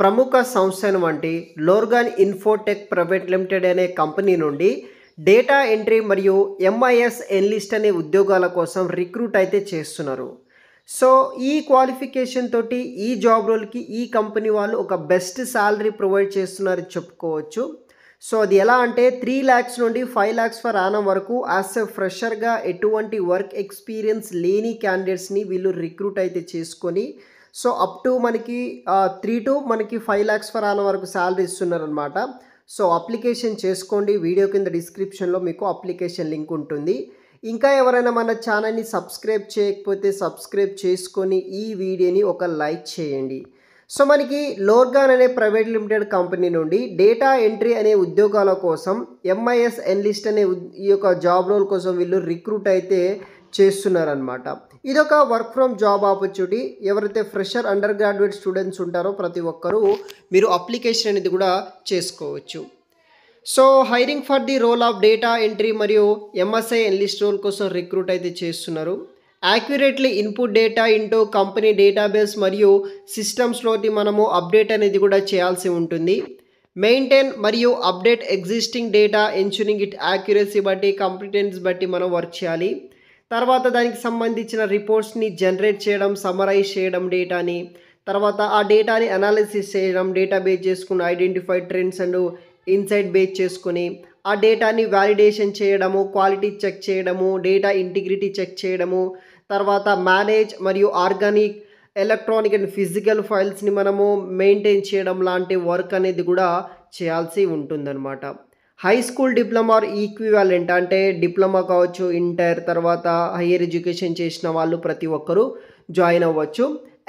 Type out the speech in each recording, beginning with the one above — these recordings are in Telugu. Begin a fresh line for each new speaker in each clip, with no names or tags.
ప్రముఖ సంస్థ వంటి లోర్గాన్ ఇన్ఫోటెక్ ప్రైవేట్ లిమిటెడ్ అనే కంపెనీ నుండి డేటా ఎంట్రీ మరియు ఎంఐఎస్ ఎనలిస్ట్ అనే ఉద్యోగాల కోసం రిక్రూట్ అయితే చేస్తున్నారు. సో ఈ క్వాలిఫికేషన్ తోటి ఈ జాబ్ రోల్కి ఈ కంపెనీ వాళ్ళు ఒక బెస్ట్ శాలరీ ప్రొవైడ్ చేస్తున్నారని చెప్పుకోవచ్చు. సో అది ఎలా అంటే 3 lakhs నుండి 5 lakhs ఫర్ యానం వరకు యాజ్ ఎ ఫ్రెషర్గా ఎటువంటి వర్క్ ఎక్స్పీరియన్స్ లేని క్యాండిడేట్స్ని వీళ్ళు రిక్రూట్ అయితే చేసుకొని సో అప్ టు మనకి 3 to 5 lakhs ఫర్ యానం వరకు శాలరీ ఇస్తున్నారనమాట. సో అప్లికేషన్ చేసుకోండి. వీడియో కింద డిస్క్రిప్షన్లో మీకు అప్లికేషన్ లింక్ ఉంటుంది. ఇంకా ఎవరైనా మన ఛానల్ని సబ్స్క్రైబ్ చేయకపోతే సబ్స్క్రైబ్ చేసుకొని ఈ వీడియోని ఒక లైక్ చేయండి. సో మనకి లోర్గాన్ అనే ప్రైవేట్ లిమిటెడ్ కంపెనీ నుండి డేటా ఎంట్రీ అనే ఉద్యోగాల కోసం ఎంఐఎస్ ఎనలిస్ట్ అనే ఈ యొక్క జాబ్ రోల్ కోసం వీళ్ళు రిక్రూట్ అయితే చేస్తున్నారనమాట. ఇదొక వర్క్ ఫ్రమ్ జాబ్ ఆపర్చునిటీ. ఎవరైతే ఫ్రెషర్ అండర్ గ్రాడ్యుయేట్ స్టూడెంట్స్ ఉంటారో ప్రతి ఒక్కరూ మీరు అప్లికేషన్ అనేది కూడా చేసుకోవచ్చు. So hiring for the role of data entry మరియు ఎంఎస్ఐ ఎనలిస్ట్ రోల్ కోసం రిక్రూట్ అయితే చేస్తున్నారు. Accurately input data into company database మరియు సిస్టమ్స్లోకి మనము అప్డేట్ అనేది కూడా చేయాల్సి ఉంటుంది. మెయింటైన్ మరియు update existing data ensuring it accuracy బట్టి కాంపిటెన్స్ బట్టి మనం వర్క్ చేయాలి. తర్వాత దానికి సంబంధించిన రిపోర్ట్స్ని జనరేట్ చేయడం, సమరైజ్ చేయడం డేటాని, తర్వాత ఆ డేటాని అనాలిసిస్ చేయడం, డేటా బేస్ చేసుకుని identified trends and insight base చేసుకుని ఆ డేటాని వ్యాలిడేషన్ చేయడము, క్వాలిటీ చెక్ చేయడము, డేటా ఇంటిగ్రిటీ చెక్ చేయడము, తర్వాత మేనేజ్ మరియు ఆర్గానిక్ ఎలక్ట్రానిక్ అండ్ ఫిజికల్ ఫైల్స్ని మనము మెయింటైన్ చేయడం లాంటి వర్క్ అనేది కూడా చేయాల్సి ఉంటుందన్నమాట. High school diploma or equivalent అంటే డిప్లొమా కావచ్చు, ఇంటర్, తర్వాత హయ్యర్ ఎడ్యుకేషన్ చేసిన వాళ్ళు ప్రతి ఒక్కరూ జాయిన్ అవ్వచ్చు.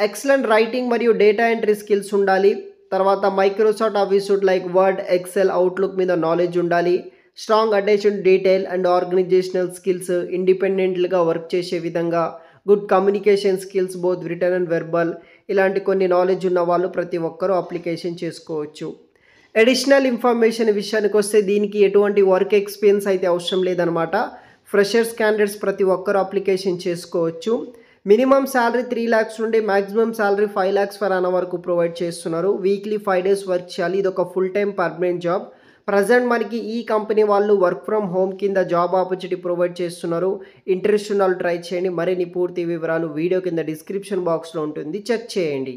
ఎక్సలెంట్ రైటింగ్ మరియు డేటా ఎంట్రీ స్కిల్స్ ఉండాలి. తర్వాత Microsoft Office suite like word, excel, outlook మీద నాలెడ్జ్ ఉండాలి. Strong attention detail and organisational skills, ఇండిపెండెంట్గా వర్క్ చేసే విధంగా, good communication skills both written and verbal, ఇలాంటి కొన్ని నాలెడ్జ్ ఉన్న వాళ్ళు ప్రతి ఒక్కరూ అప్లికేషన్ చేసుకోవచ్చు. అడిషనల్ ఇన్ఫర్మేషన్ విషయానికి వస్తే దీనికి ఎటువంటి వర్క్ ఎక్స్పీరియన్స్ అయితే అవసరం లేదనమాట. ఫ్రెషర్స్ క్యాండిడేట్స్ ప్రతి ఒక్కరూ అప్లికేషన్ చేసుకోవచ్చు. మినిమం శాలరీ 3 lakhs నుండి maximum salary 5 lakhs per annum వరకు ప్రొవైడ్ చేస్తున్నారు. వీక్లీ 5 days వర్క్ చేయాలి. ఇది ఒక full time permanent job. Present మనకి ఈ కంపెనీ వాళ్ళు వర్క్ ఫ్రమ్ హోమ్ కింద జాబ్ ఆపర్చునిటీ ప్రొవైడ్ చేస్తున్నారు. ఇంట్రెస్ట్ ఉన్న వాళ్ళు ట్రై చేయండి. మరిన్ని పూర్తి వివరాలు వీడియో కింద డిస్క్రిప్షన్ బాక్స్లో ఉంటుంది, చెక్ చేయండి.